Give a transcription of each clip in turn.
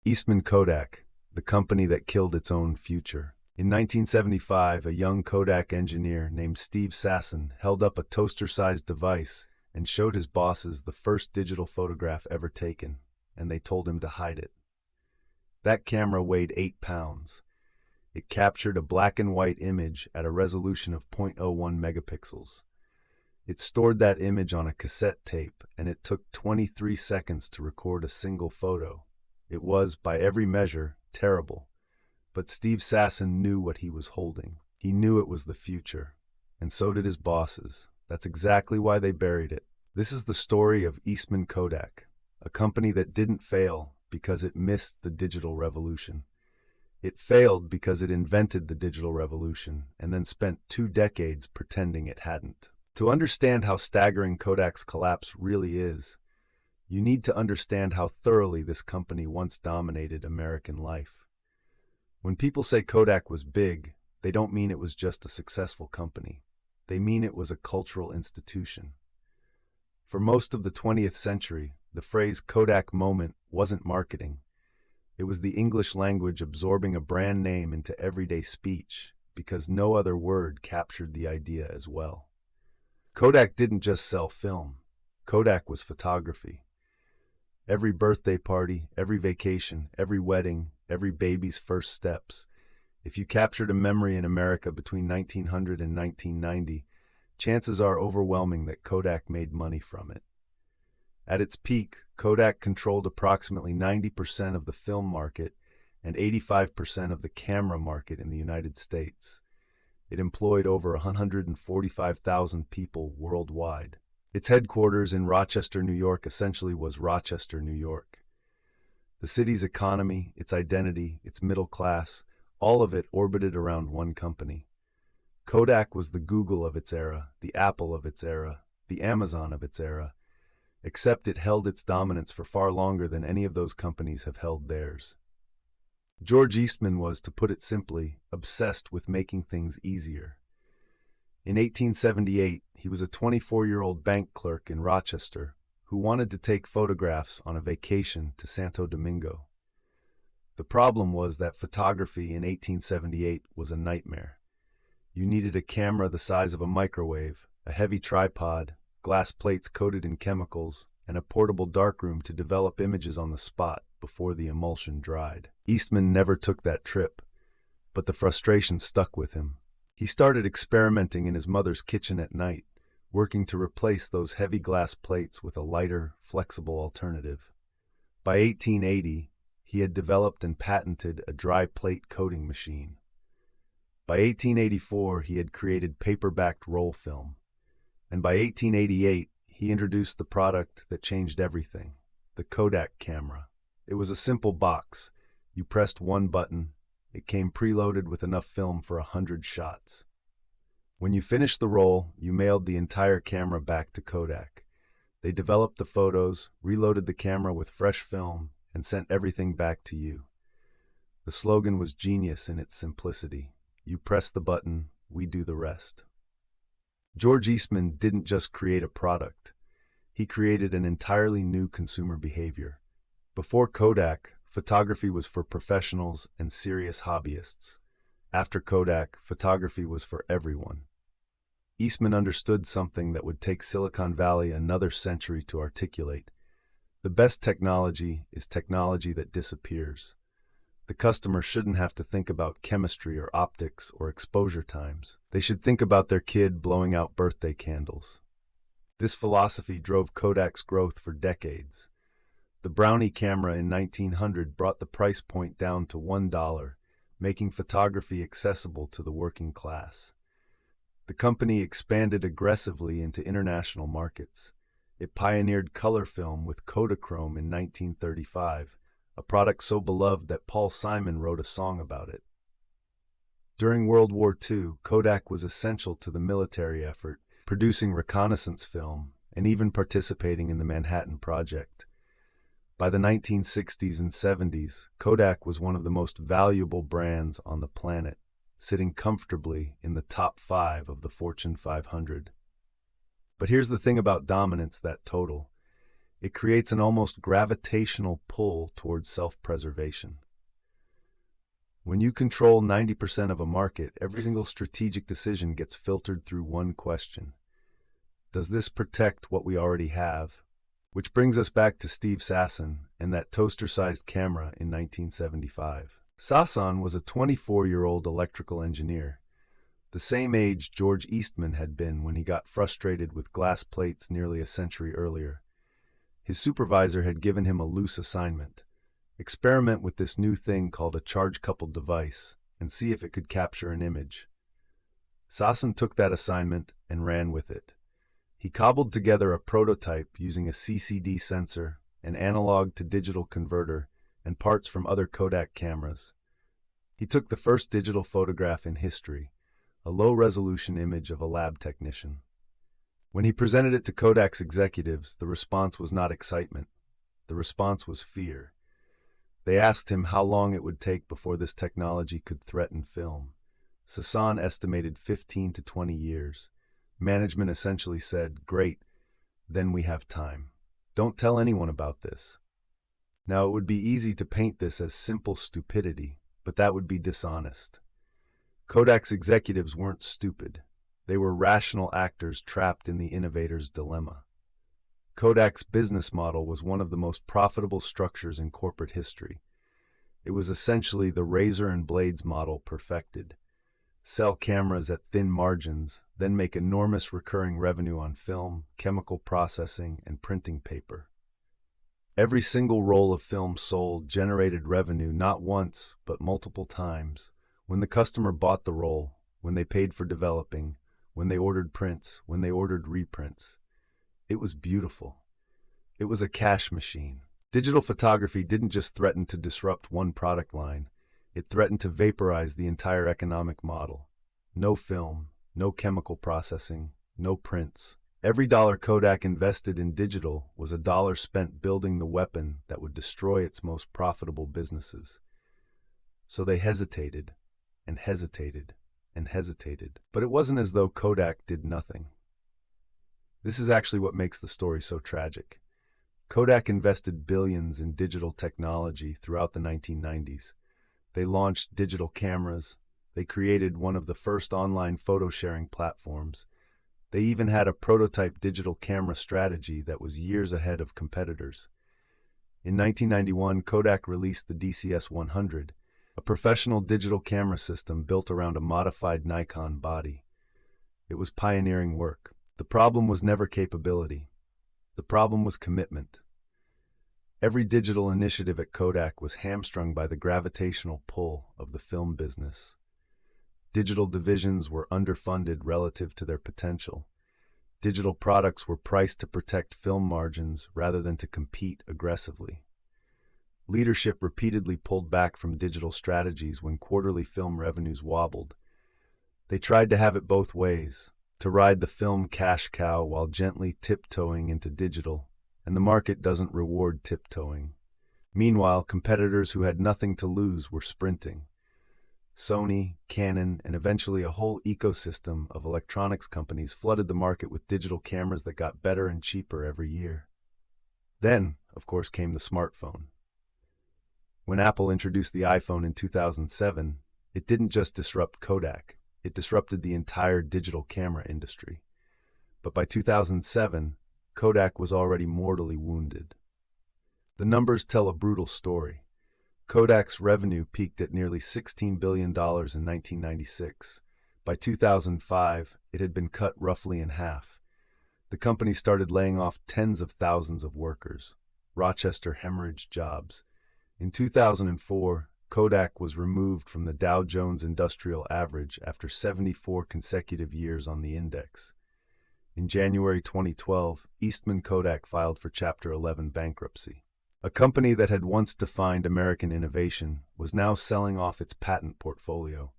Eastman Kodak, the company that killed its own future. In 1975, a young Kodak engineer named Steve Sasson held up a toaster-sized device and showed his bosses the first digital photograph ever taken, and they told him to hide it. That camera weighed 8 pounds. It captured a black and white image at a resolution of 0.01 megapixels. It stored that image on a cassette tape, and it took 23 seconds to record a single photo. It was, by every measure, terrible. But Steve Sasson knew what he was holding. He knew it was the future. And so did his bosses. That's exactly why they buried it. This is the story of Eastman Kodak, a company that didn't fail because it missed the digital revolution. It failed because it invented the digital revolution and then spent 2 decades pretending it hadn't. To understand how staggering Kodak's collapse really is, you need to understand how thoroughly this company once dominated American life. When people say Kodak was big, they don't mean it was just a successful company. They mean it was a cultural institution. For most of the 20th century, the phrase Kodak moment wasn't marketing. It was the English language absorbing a brand name into everyday speech because no other word captured the idea as well. Kodak didn't just sell film. Kodak was photography. Every birthday party, every vacation, every wedding, every baby's first steps. If you captured a memory in America between 1900 and 1990, chances are overwhelming that Kodak made money from it. At its peak, Kodak controlled approximately 90% of the film market and 85% of the camera market in the United States. It employed over 145,000 people worldwide. Its headquarters in Rochester, New York essentially was Rochester, New York. The city's economy, its identity, its middle class, all of it orbited around one company. Kodak was the Google of its era, the Apple of its era, the Amazon of its era, except it held its dominance for far longer than any of those companies have held theirs. George Eastman was, to put it simply, obsessed with making things easier. In 1878, he was a 24-year-old bank clerk in Rochester who wanted to take photographs on a vacation to Santo Domingo. The problem was that photography in 1878 was a nightmare. You needed a camera the size of a microwave, a heavy tripod, glass plates coated in chemicals, and a portable darkroom to develop images on the spot before the emulsion dried. Eastman never took that trip, but the frustration stuck with him. He started experimenting in his mother's kitchen at night, working to replace those heavy glass plates with a lighter, flexible alternative. By 1880, he had developed and patented a dry plate coating machine. By 1884, he had created paper-backed roll film. And by 1888, he introduced the product that changed everything, the Kodak camera. It was a simple box. You pressed one button. It came preloaded with enough film for 100 shots. When you finished the roll, you mailed the entire camera back to Kodak. They developed the photos, reloaded the camera with fresh film, and sent everything back to you. The slogan was genius in its simplicity. You press the button, we do the rest. George Eastman didn't just create a product. He created an entirely new consumer behavior. Before Kodak, photography was for professionals and serious hobbyists. After Kodak, photography was for everyone. Eastman understood something that would take Silicon Valley another century to articulate. The best technology is technology that disappears. The customer shouldn't have to think about chemistry or optics or exposure times. They should think about their kid blowing out birthday candles. This philosophy drove Kodak's growth for decades. The Brownie camera in 1900 brought the price point down to $1, making photography accessible to the working class. The company expanded aggressively into international markets. It pioneered color film with Kodachrome in 1935, a product so beloved that Paul Simon wrote a song about it. During World War II, Kodak was essential to the military effort, producing reconnaissance film and even participating in the Manhattan Project. By the 1960s and 70s, Kodak was one of the most valuable brands on the planet, sitting comfortably in the top 5 of the Fortune 500. But here's the thing about dominance, that total. It creates an almost gravitational pull towards self-preservation. When you control 90% of a market, every single strategic decision gets filtered through one question. Does this protect what we already have? Which brings us back to Steve Sasson and that toaster-sized camera in 1975. Sasson was a 24-year-old electrical engineer, the same age George Eastman had been when he got frustrated with glass plates nearly a century earlier. His supervisor had given him a loose assignment. Experiment with this new thing called a charge-coupled device and see if it could capture an image. Sasson took that assignment and ran with it. He cobbled together a prototype using a CCD sensor, an analog-to-digital converter, and parts from other Kodak cameras. He took the first digital photograph in history, a low-resolution image of a lab technician. When he presented it to Kodak's executives, the response was not excitement. The response was fear. They asked him how long it would take before this technology could threaten film. Sasson estimated 15 to 20 years. Management essentially said, "Great, then we have time. Don't tell anyone about this." Now, it would be easy to paint this as simple stupidity, but that would be dishonest. Kodak's executives weren't stupid. They were rational actors trapped in the innovator's dilemma. Kodak's business model was one of the most profitable structures in corporate history. It was essentially the razor and blades model perfected. Sell cameras at thin margins, then make enormous recurring revenue on film, chemical processing, and printing paper. Every single roll of film sold generated revenue not once, but multiple times. When the customer bought the roll, when they paid for developing, when they ordered prints, when they ordered reprints. It was beautiful. It was a cash machine. Digital photography didn't just threaten to disrupt one product line. It threatened to vaporize the entire economic model. No film, no chemical processing, no prints. Every dollar Kodak invested in digital was a dollar spent building the weapon that would destroy its most profitable businesses. So they hesitated, and hesitated, and hesitated. But it wasn't as though Kodak did nothing. This is actually what makes the story so tragic. Kodak invested billions in digital technology throughout the 1990s. They launched digital cameras. They created one of the first online photo sharing platforms. They even had a prototype digital camera strategy that was years ahead of competitors. In 1991, Kodak released the DCS-100, a professional digital camera system built around a modified Nikon body. It was pioneering work. The problem was never capability. The problem was commitment. Every digital initiative at Kodak was hamstrung by the gravitational pull of the film business. Digital divisions were underfunded relative to their potential. Digital products were priced to protect film margins rather than to compete aggressively. Leadership repeatedly pulled back from digital strategies when quarterly film revenues wobbled. They tried to have it both ways, to ride the film cash cow while gently tiptoeing into digital, and the market doesn't reward tiptoeing. Meanwhile, competitors who had nothing to lose were sprinting. Sony, Canon, and eventually a whole ecosystem of electronics companies flooded the market with digital cameras that got better and cheaper every year. Then, of course, came the smartphone. When Apple introduced the iPhone in 2007, it didn't just disrupt Kodak. It disrupted the entire digital camera industry. But by 2007, Kodak was already mortally wounded. The numbers tell a brutal story. Kodak's revenue peaked at nearly $16 billion in 1996. By 2005, it had been cut roughly in half. The company started laying off tens of thousands of workers. Rochester hemorrhaged jobs. In 2004, Kodak was removed from the Dow Jones Industrial Average after 74 consecutive years on the index. In January 2012, Eastman Kodak filed for Chapter 11 bankruptcy. A company that had once defined American innovation was now selling off its patent portfolio,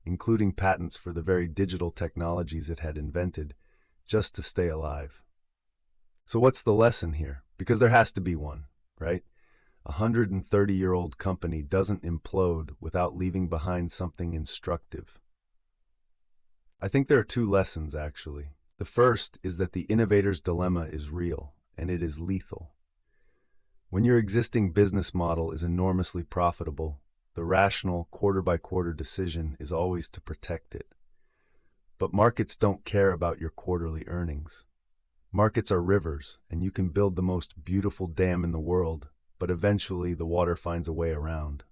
including patents for the very digital technologies it had invented, just to stay alive. So what's the lesson here? Because there has to be one, right? A 130-year-old company doesn't implode without leaving behind something instructive. I think there are two lessons, actually. The first is that the innovator's dilemma is real, and it is lethal. When your existing business model is enormously profitable, the rational quarter-by-quarter decision is always to protect it. But markets don't care about your quarterly earnings. Markets are rivers, and you can build the most beautiful dam in the world, but eventually the water finds a way around.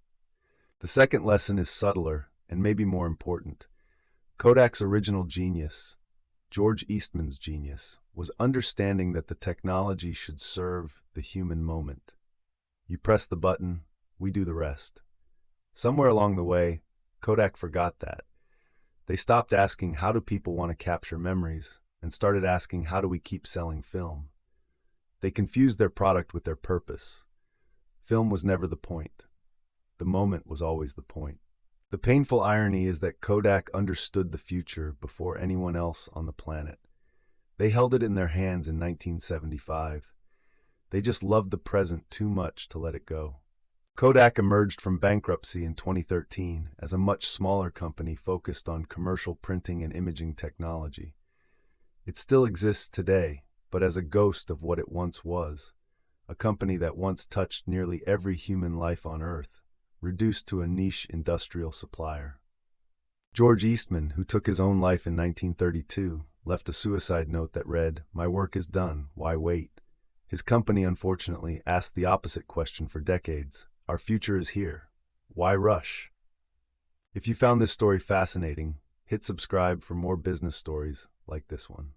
The second lesson is subtler and maybe more important. Kodak's original genius, George Eastman's genius, was understanding that the technology should serve the human moment. You press the button, we do the rest. Somewhere along the way, Kodak forgot that. They stopped asking, how do people want to capture memories, and started asking, how do we keep selling film? They confused their product with their purpose. Film was never the point. The moment was always the point. The painful irony is that Kodak understood the future before anyone else on the planet. They held it in their hands in 1975. They just loved the present too much to let it go. Kodak emerged from bankruptcy in 2013 as a much smaller company focused on commercial printing and imaging technology. It still exists today, but as a ghost of what it once was, a company that once touched nearly every human life on Earth, reduced to a niche industrial supplier. George Eastman, who took his own life in 1932, left a suicide note that read, "My work is done, why wait?" His company, unfortunately, asked the opposite question for decades. Our future is here. Why rush? If you found this story fascinating, hit subscribe for more business stories like this one.